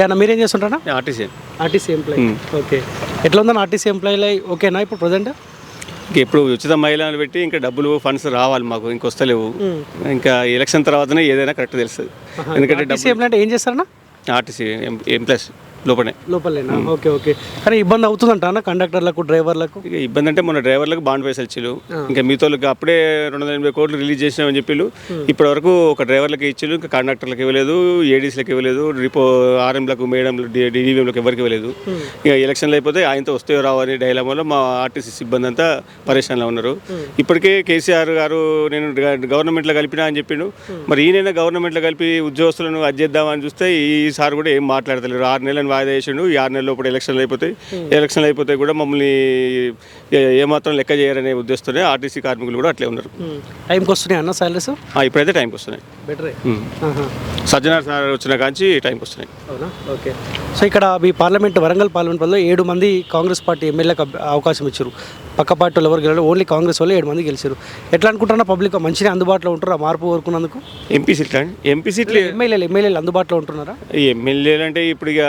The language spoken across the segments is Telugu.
అన్న మీరేం చేస్తుంటారా? RTC RTC employee. ఓకే, ఎట్లా ఉందన్న ఆర్టీసీ ఎంప్లాయీ ఓకేనా ఇప్పుడు ప్రజెంట్? ఇప్పుడు ఉచిత మహిళలు పెట్టి ఇంకా డబ్బులు ఫండ్స్ రావాలి మాకు ఇంకొస్తలేవు. ఇంకా ఎలక్షన్ తర్వాతనే ఏదైనా కరెక్ట్ తెలుస్తుంది. ఎందుకంటే ఆర్టీసీ ఎంప్లాయీ అంటే ఏం చేస్తారన్నా? ఆర్టీసీ ఎంప్లాయీస్ లోపలేనా? Okay okay. కానీ ఇబ్బంది అవుతుందంట అన్న కండక్టర్లకు డ్రైవర్లకు? ఇక ఇబ్బంది అంటే మన డ్రైవర్లకు బాండ్ పైసలు ఇచ్చిళ్ళు, ఇంకా మిగతాళ్ళకి అప్పుడే 280 కోట్లు రిలీజ్ చేసినామని చెప్పిళ్ళు. ఇప్పటి వరకు ఒక డ్రైవర్లకి ఇచ్చిళ్ళు, ఇంకా కండక్టర్లకు ఇవ్వలేదు, ఏడీసీలకు ఇవ్వలేదు, ఆర్ఎంలకు మేడంలకు డీడీవీఎంలకు ఎవరికి ఇవ్వలేదు. ఇక ఎలక్షన్లు అయిపోతే ఆయనతో వస్తే రావని డైలామాలో మా ఆర్టీసీ సిబ్బంది అంతా పరేషాన్లో ఉన్నారు. ఇప్పటికే కేసీఆర్ గారు నేను గవర్నమెంట్లో కలిపినా అని చెప్పిండు. మరి ఈయనైనా గవర్నమెంట్లో కలిపి ఉద్యోగస్తులను అజ్జేద్దామని చూస్తే ఈసారి కూడా ఏం మాట్లాడతలేరు. 6 నెలలను వాయిదా వేసిండు. ఈ 6 నెలల ఎలక్షన్లు అయిపోతాయి కూడా మమ్మల్ని ఏమాత్రం లెక్క చేయరనే ఉద్దేశంతోనే ఆర్టీసీ కార్మికులు కూడా అట్లే ఉన్నారు. టైంకి వస్తున్నాయి అన్న సాలరీస్? ఇప్పుడైతే టైంకి వస్తున్నాయి. బెటరే. సజ్జనార్ సార్ వచ్చిన కాంచి టైంకి వస్తున్నాయి. అవునా? ఓకే. సో ఇక్కడ మీ వరంగల్ పార్లమెంట్ పరిధిలో 7 మంది కాంగ్రెస్ పార్టీ ఎమ్మెల్యేలకు అవకాశం ఇచ్చారు. పక్క పార్టీలు ఎవరు గెలరు, ఓన్లీ కాంగ్రెస్ వాళ్ళు 7 మంది గెలిచారు. ఎట్లా అనుకుంటున్నా పబ్లిక్ మంచిగా అందుబాటులో ఉంటారు ఆ మార్పు కోరుకున్నందుకు? ఎంపీ సీట్లు ఎమ్మెల్యేలు అందుబాటులో ఉంటున్నారా? ఎమ్మెల్యేలు అంటే ఇప్పుడు ఇక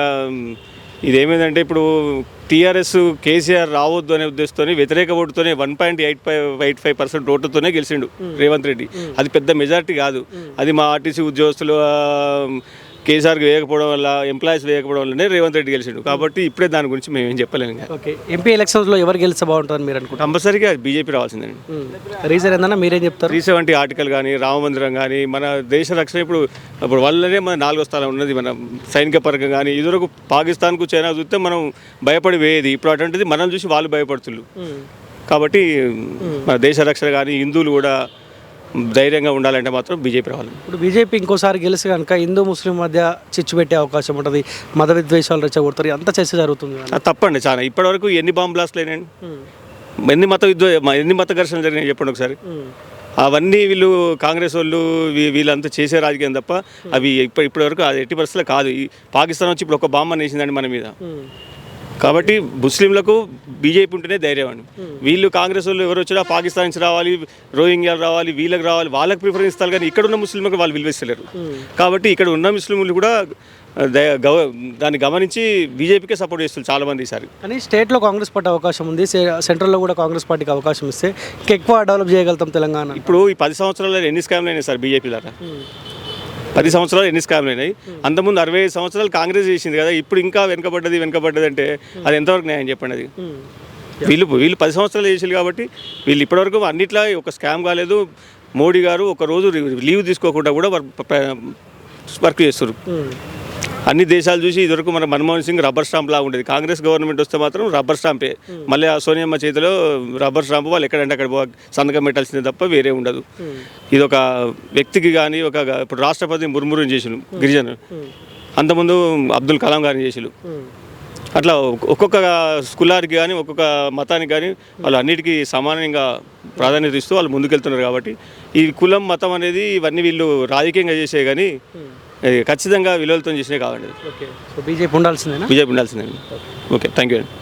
ఇదేమైందంటే ఇప్పుడు టీఆర్ఎస్ కేసీఆర్ రావద్దు అనే ఉద్దేశంతో వ్యతిరేక ఓటుతోనే 1.85% ఓటుతోనే గెలిచిండు రేవంత్ రెడ్డి. అది పెద్ద మెజారిటీ కాదు. అది మా ఆర్టీసీ ఉద్యోగస్తులు కేసీఆర్కి వేయకపోవడం వల్ల, ఎంప్లాయీస్ వేయకపోవడం వల్లనే రేవంత్ రెడ్డి గెలిచిండు. కాబట్టి ఇప్పుడే దాని గురించి మేము ఏం చెప్పలేము. ఓకే, ఎంపీ ఎలక్షన్స్లో ఎవరు గెలిస్తే బాగుంటుంది మీరు అనుకుంటారు? కంపల్సరీగా బీజేపీ రావాల్సిందండి. రీజన్ ఏందన్నా మీరేం చెప్తారు? 370 ఆర్టికల్ కానీ, రామ మందిరం కానీ, మన దేశ రక్షణ ఇప్పుడు వల్లనే మన 4వ స్థానం ఉన్నది. మన సైనిక పరంగా కానీ ఇదివరకు పాకిస్తాన్కు చైనా చూస్తే మనం భయపడి వేయేది. ఇప్పుడు అటువంటిది మనం చూసి వాళ్ళు భయపడుతున్నారు. కాబట్టి మన దేశ రక్షణ కానీ హిందువులు కూడా ధైర్యంగా ఉండాలంటే మాత్రం బీజేపీ రావాలి. ఇప్పుడు బీజేపీ ఇంకోసారి గెలిచి కనుక హిందూ ముస్లిం మధ్య చిచ్చు పెట్టే అవకాశం ఉంటుంది, మత విద్వేషాలు రెచ్చగొడతారు, అంత చర్చ జరుగుతుంది. తప్పండి. చాలా ఇప్పటివరకు ఎన్ని బాంబ్ బ్లాస్ట్లు అయినాయండి, ఎన్ని మత ఘర్షణలు జరిగినాయి చెప్పండి ఒకసారి. అవన్నీ వీళ్ళు కాంగ్రెస్ వాళ్ళు వీళ్ళంతా చేసే రాజకీయం తప్ప అవి ఇప్పటివరకు అది ఎట్టి పరిస్థితుల్లో కాదు. పాకిస్తాన్ వచ్చి ఇప్పుడు ఒక బాంబ్ అనేసిందండి మన మీద. కాబట్టి ముస్లింలకు బీజేపీ ఉంటేనే ధైర్యం అండి. వీళ్ళు కాంగ్రెస్ వాళ్ళు ఎవరు వచ్చినా పాకిస్తాన్ నుంచి రావాలి, రోహింగ్యాలు రావాలి, వీళ్ళకి రావాలి, వాళ్ళకి ప్రిఫరెన్స్ ఇస్తారు. కానీ ఇక్కడ ఉన్న ముస్లింలకు వాళ్ళు విలువిస్తలేరు. కాబట్టి ఇక్కడ ఉన్న ముస్లింలు కూడా దాన్ని గమనించి బీజేపీకే సపోర్ట్ చేస్తారు చాలామంది ఈసారి. కానీ స్టేట్లో కాంగ్రెస్ పార్టీ అవకాశం ఉంది, సెంట్రల్లో కూడా కాంగ్రెస్ పార్టీకి అవకాశం ఇస్తే ఇంకా ఎక్కువ డెవలప్ చేయగలుగుతాం తెలంగాణ. ఇప్పుడు ఈ 10 సంవత్సరాల్లో ఎన్ని స్కామ్లు అయినాయి సార్ బీజేపీ ద్వారా? 10 సంవత్సరాలు ఎన్ని స్కామ్లు అయినాయి? అంతకుముందు 65 సంవత్సరాలు కాంగ్రెస్ చేసింది కదా. ఇప్పుడు ఇంకా వెనకబడ్డది అంటే అది ఎంతవరకు న్యాయం చెప్పండి? అది వీళ్ళు 10 సంవత్సరాలు చేసారు కాబట్టి వీళ్ళు ఇప్పటివరకు అన్నిట్లా ఒక స్కామ్ కాలేదు. మోడీ గారు ఒకరోజు లీవ్ తీసుకోకుండా కూడా వర్క్ చేస్తారు. అన్ని దేశాలు చూసి ఇదివరకు మన మన్మోహన్ సింగ్ రబ్బర్ స్టాంప్ లాగా ఉండేది. కాంగ్రెస్ గవర్నమెంట్ వస్తే మాత్రం రబ్బర్ స్టాంపే. మళ్ళీ ఆ సోనియమ్మ చేతిలో రబ్బర్ స్టాంప్, వాళ్ళు ఎక్కడంటే అక్కడ సంతకం పెట్టాల్సిందే తప్ప వేరే ఉండదు. ఇది ఒక వ్యక్తికి కానీ ఇప్పుడు రాష్ట్రపతి ముర్మురుని చేసిను గిరిజన, అంతకుముందు అబ్దుల్ కలాం గారిని చేసిలు. అట్లా ఒక్కొక్క కులానికి కానీ ఒక్కొక్క మతానికి కానీ వాళ్ళు అన్నిటికీ సమానంగా ప్రాధాన్యత ఇస్తూ వాళ్ళు ముందుకెళ్తున్నారు. కాబట్టి ఈ కులం మతం అనేది ఇవన్నీ వీళ్ళు రాజకీయంగా చేసే కానీ ఖచ్చితంగా విలువలతో చేసినవి కావండి. ఓకే, సో బీజేపీ ఉండాల్సిందేనా? బీజేపీ ఉండాల్సిందండి. ఓకే, థ్యాంక్ యూ అండి.